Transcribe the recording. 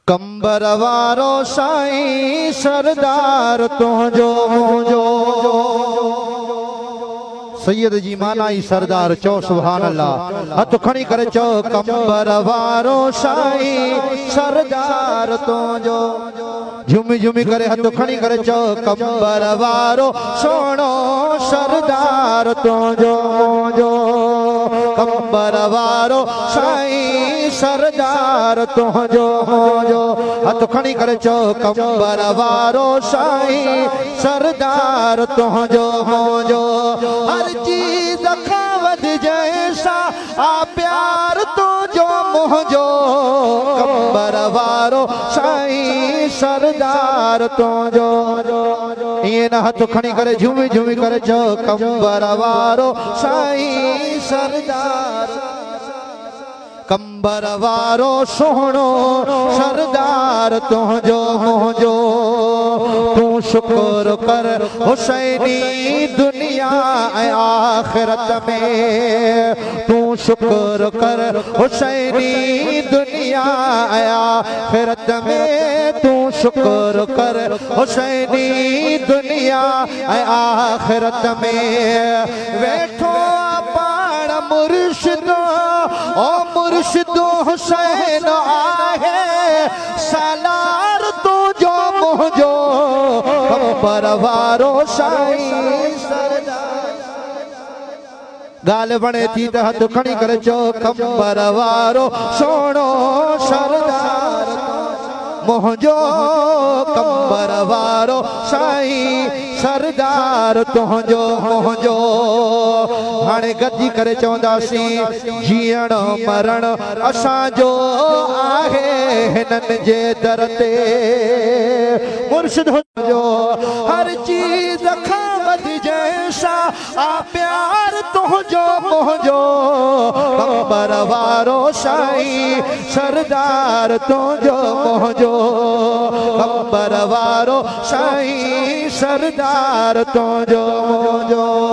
कंबर वारो साईं सरदार तुझो सैयद जी माना ही सरदार चो सुभान अल्लाह। हथ खणी करे चो कंबर वारो साईं सरदार तुझो। झुमी झुमी करे हथ खणी करे चो कंबर वारो सोनो सरदार तुझो। कंबर वारो साईं सरदार तुझो। हथ खणी करे चो कंबर वारो साईं सरदार तुझो। हर चीज खावद जैसा आ प्यार तुझो मुझो। कंबर वारो साईं सरदार तुझो। ये न हथ खणी करे झूमी झूमी करे चो कंबर वारो साईं सरदार। कंबर वारो सोहणो सरदार तुझो मुझो। तू शुक्र कर हुसैनी दुनिया आखिरत में। तू शुक्र कर हुसैनी दुनिया आखिरत में। तू शुक्र कर हुसैनी दुनिया आखिरत में। वेठो पाण मुर्शिदो ओ मुर्शिदो हुसैन आहे सालार तुझो मुझो। कंबर वारो साईं सरदार। गाल बणे थी त हथ खणी करे चो कंबर वारो सोनो सरदार मुझो। कंबर वारो साईं सरदार तुझो मुझो। हाणे गदी करे चवंदासीं जीअण मरण असांजो आहे हिननि जे दर ते। मुर्शिद हुजो हर चीज खां वधी जैसा आ प्यार तुझो मुझो। कंबर वारो साईं सरदार तुझो मुझो। कंबर वारो साईं सरदार तुझो मुझो।